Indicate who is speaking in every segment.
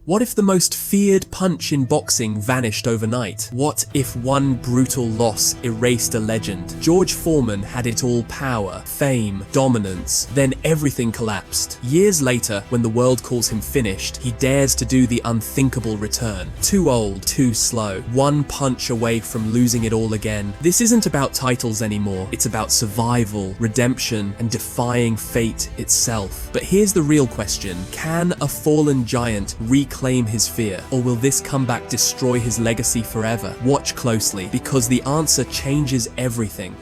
Speaker 1: What if the most feared punch in boxing vanished overnight? What if one brutal loss erased a legend? George Foreman had it all: power, fame, dominance. Then everything collapsed. Years later, when the world calls him finished, he dares to do the unthinkable return. Too old, too slow, one punch away from losing it all again. This isn't about titles anymore. It's about survival, redemption, and defying fate itself. But here's the real question. Can a fallen giant reclaim his fear? Or will this comeback destroy his legacy forever? Watch closely, because the answer changes everything.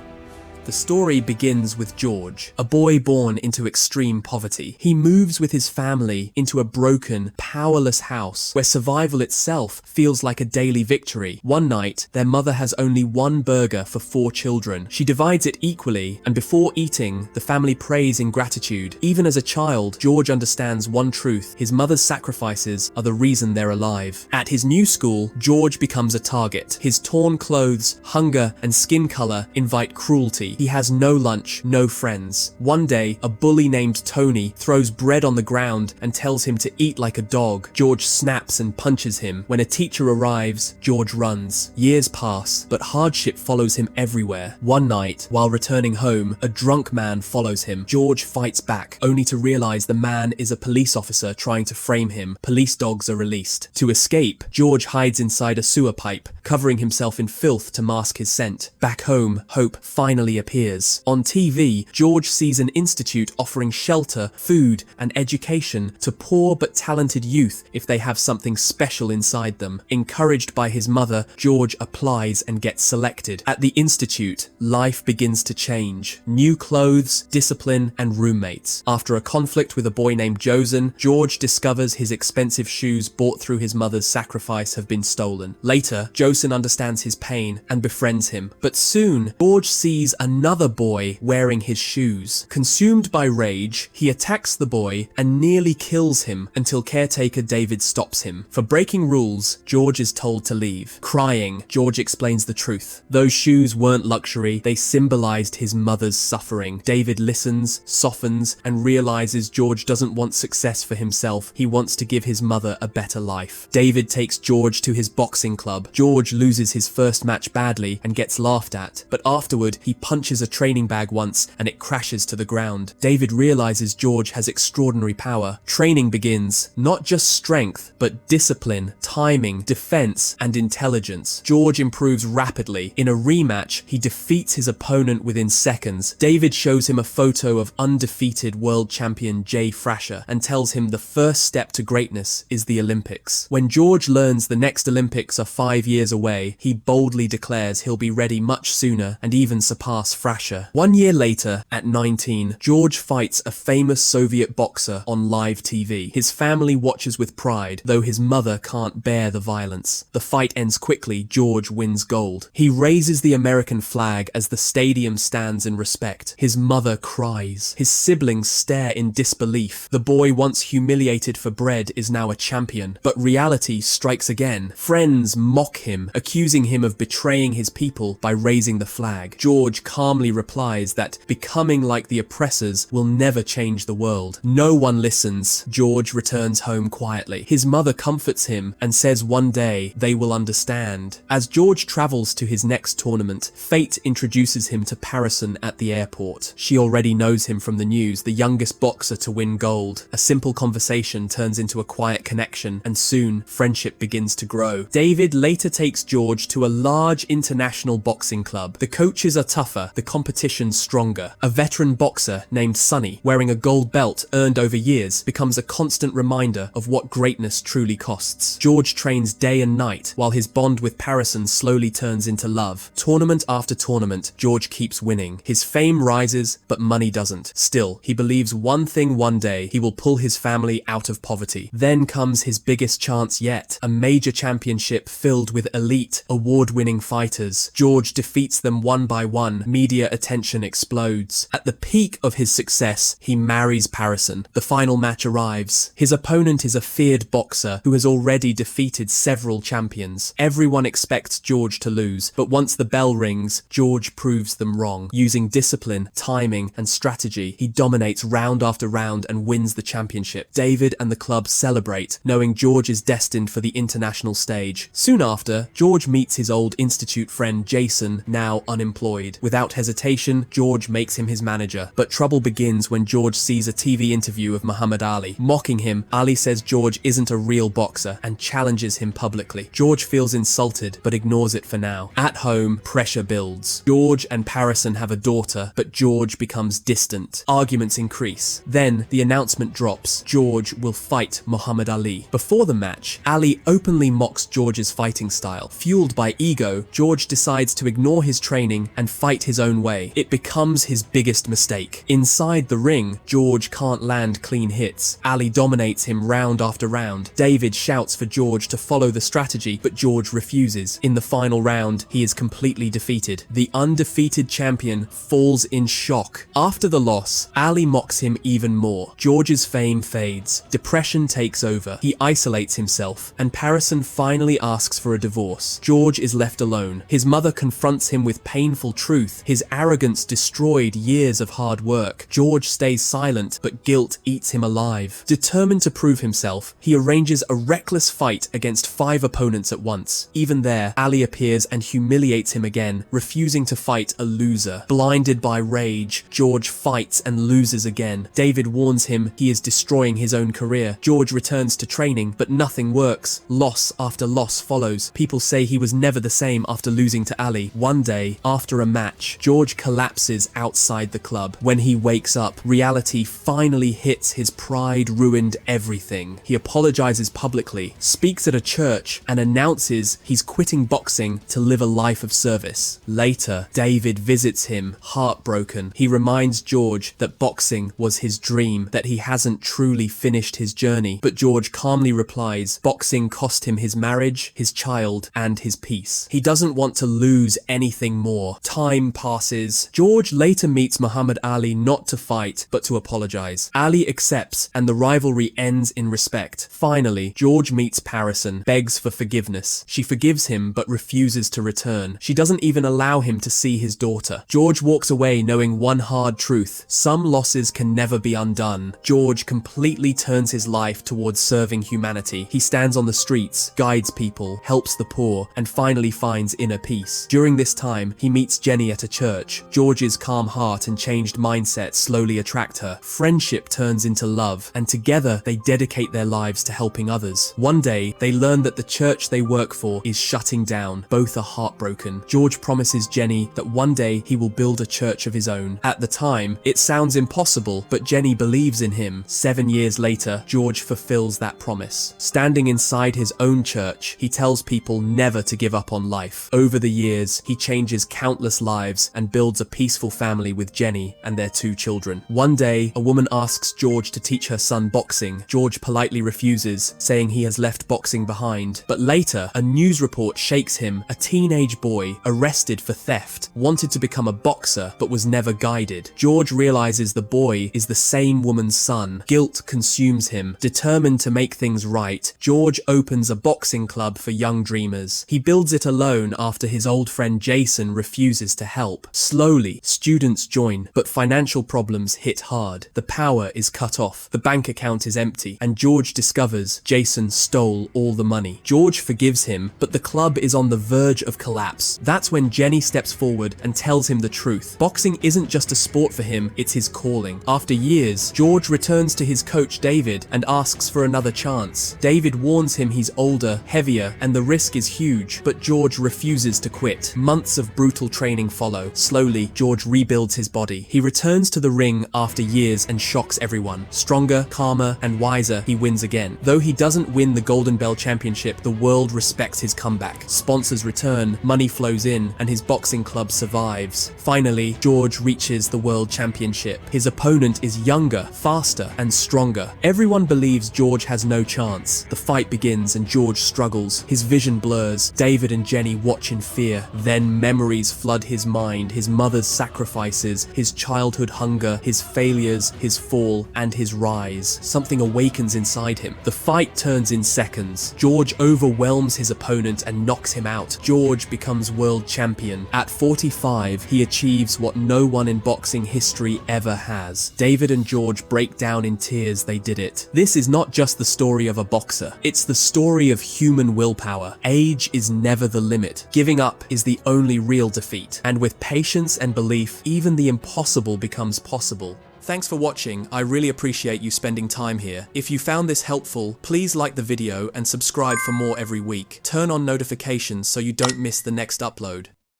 Speaker 1: The story begins with George, a boy born into extreme poverty. He moves with his family into a broken, powerless house where survival itself feels like a daily victory. One night, their mother has only one burger for 4 children. She divides it equally, and before eating, the family prays in gratitude. Even as a child, George understands one truth: his mother's sacrifices are the reason they're alive. At his new school, George becomes a target. His torn clothes, hunger, and skin color invite cruelty. He has no lunch, no friends. One day, a bully named Tony throws bread on the ground and tells him to eat like a dog. George snaps and punches him. When a teacher arrives, George runs. Years pass, but hardship follows him everywhere. One night, while returning home, a drunk man follows him. George fights back, only to realize the man is a police officer trying to frame him. Police dogs are released. To escape, George hides inside a sewer pipe, covering himself in filth to mask his scent. Back home, hope finally appears. On TV, George sees an institute offering shelter, food, and education to poor but talented youth if they have something special inside them. Encouraged by his mother, George applies and gets selected. At the institute, life begins to change. New clothes, discipline, and roommates. After a conflict with a boy named Josen, George discovers his expensive shoes bought through his mother's sacrifice have been stolen. Later, Josen understands his pain and befriends him. But soon, George sees another boy wearing his shoes. Consumed by rage, he attacks the boy and nearly kills him until caretaker David stops him. For breaking rules, George is told to leave. Crying, George explains the truth. Those shoes weren't luxury, they symbolized his mother's suffering. David listens, softens, and realizes George doesn't want success for himself. He wants to give his mother a better life. David takes George to his boxing club. George loses his first match badly and gets laughed at, but afterward, he punches a training bag once and it crashes to the ground. David realizes George has extraordinary power. Training begins. Not just strength, but discipline, timing, defense, and intelligence. George improves rapidly. In a rematch, he defeats his opponent within seconds. David shows him a photo of undefeated world champion Jay Frasher and tells him the first step to greatness is the Olympics. When George learns the next Olympics are 5 years away, he boldly declares he'll be ready much sooner and even surpass Frasher. 1 year later, at 19, George fights a famous Soviet boxer on live TV. His family watches with pride, though his mother can't bear the violence. The fight ends quickly. George wins gold. He raises the American flag as the stadium stands in respect. His mother cries. His siblings stare in disbelief. The boy once humiliated for bread is now a champion. But reality strikes again. Friends mock him, accusing him of betraying his people by raising the flag. George calmly replies that becoming like the oppressors will never change the world. No one listens. George returns home quietly. His mother comforts him and says one day they will understand. As George travels to his next tournament, fate introduces him to Parison at the airport. She already knows him from the news, the youngest boxer to win gold. A simple conversation turns into a quiet connection, and soon friendship begins to grow. David later takes George to a large international boxing club. The coaches are tougher, the competition stronger. A veteran boxer named Sonny, wearing a gold belt earned over years, becomes a constant reminder of what greatness truly costs. George trains day and night, while his bond with Parison slowly turns into love. Tournament after tournament, George keeps winning. His fame rises, but money doesn't. Still, he believes one thing: one day, he will pull his family out of poverty. Then comes his biggest chance yet, a major championship filled with elite, award-winning fighters. George defeats them one by one, media attention explodes. At the peak of his success, he marries Parison. The final match arrives. His opponent is a feared boxer who has already defeated several champions. Everyone expects George to lose, but once the bell rings, George proves them wrong. Using discipline, timing, and strategy, he dominates round after round and wins the championship. David and the club celebrate, knowing George is destined for the international stage. Soon after, George meets his old institute friend Jason, now unemployed. Without hesitation, George makes him his manager. But trouble begins when George sees a TV interview of Muhammad Ali. Mocking him, Ali says George isn't a real boxer and challenges him publicly. George feels insulted, but ignores it for now. At home, pressure builds. George and Parison have a daughter, but George becomes distant. Arguments increase. Then, the announcement drops. George will fight Muhammad Ali. Before the match, Ali openly mocks George's fighting style. Fueled by ego, George decides to ignore his training and fight his own way. It becomes his biggest mistake. Inside the ring, George can't land clean hits. Ali dominates him round after round. David shouts for George to follow the strategy, but George refuses. In the final round, he is completely defeated. The undefeated champion falls in shock. After the loss, Ali mocks him even more. George's fame fades. Depression takes over. He isolates himself, and Parison finally asks for a divorce. George is left alone. His mother confronts him with painful truth. His arrogance destroyed years of hard work. George stays silent, but guilt eats him alive. Determined to prove himself, he arranges a reckless fight against 5 opponents at once. Even there, Ali appears and humiliates him again, refusing to fight a loser. Blinded by rage, George fights and loses again. David warns him he is destroying his own career. George returns to training, but nothing works. Loss after loss follows. People say he was never the same after losing to Ali. One day, after a match, George collapses outside the club. When he wakes up, reality finally hits. His pride ruined everything. He apologizes publicly, speaks at a church, and announces he's quitting boxing to live a life of service. Later, David visits him, heartbroken. He reminds George that boxing was his dream, that he hasn't truly finished his journey. But George calmly replies, boxing cost him his marriage, his child, and his peace. He doesn't want to lose anything more. Time passes. George later meets Muhammad Ali not to fight, but to apologize. Ali accepts, and the rivalry ends in respect. Finally, George meets Parison, begs for forgiveness. She forgives him, but refuses to return. She doesn't even allow him to see his daughter. George walks away knowing one hard truth: some losses can never be undone. George completely turns his life towards serving humanity. He stands on the streets, guides people, helps the poor, and finally finds inner peace. During this time, he meets Jenny at a church. George's calm heart and changed mindset slowly attract her. Friendship turns into love, and together they dedicate their lives to helping others. One day, they learn that the church they work for is shutting down. Both are heartbroken. George promises Jenny that one day he will build a church of his own. At the time, it sounds impossible, but Jenny believes in him. 7 years later, George fulfills that promise. Standing inside his own church, he tells people never to give up on life. Over the years, he changes countless lives and builds a peaceful family with Jenny and their 2 children. One day, a woman asks George to teach her son boxing. George politely refuses, saying he has left boxing behind. But later, a news report shakes him. A teenage boy, arrested for theft, wanted to become a boxer but was never guided. George realizes the boy is the same woman's son. Guilt consumes him. Determined to make things right, George opens a boxing club for young dreamers. He builds it alone after his old friend Jason refuses to help. Slowly, students join, but financial problems hit hard. The power is cut off, the bank account is empty, and George discovers Jason stole all the money. George forgives him, but the club is on the verge of collapse. That's when Jenny steps forward and tells him the truth. Boxing isn't just a sport for him, it's his calling. After years, George returns to his coach David and asks for another chance. David warns him he's older, heavier, and the risk is huge, but George refuses to quit. Months of brutal training follow. Slowly, George rebuilds his body. He returns to the ring after years and shocks everyone. Stronger, calmer, and wiser, he wins again. Though he doesn't win the Golden Bell Championship, the world respects his comeback. Sponsors return, money flows in, and his boxing club survives. Finally, George reaches the World Championship. His opponent is younger, faster, and stronger. Everyone believes George has no chance. The fight begins and George struggles. His vision blurs. David and Jenny watch in fear. Then memories flood his mind. mind, his mother's sacrifices, his childhood hunger, his failures, his fall, and his rise. Something awakens inside him. The fight turns in seconds. George overwhelms his opponent and knocks him out. George becomes world champion. At 45, he achieves what no one in boxing history ever has. David and George break down in tears they did it. This is not just the story of a boxer. It's the story of human willpower. Age is never the limit. Giving up is the only real defeat. And with patience and belief, even the impossible becomes possible. Thanks for watching. I really appreciate you spending time here. If you found this helpful, please like the video and subscribe for more every week. Turn on notifications so you don't miss the next upload.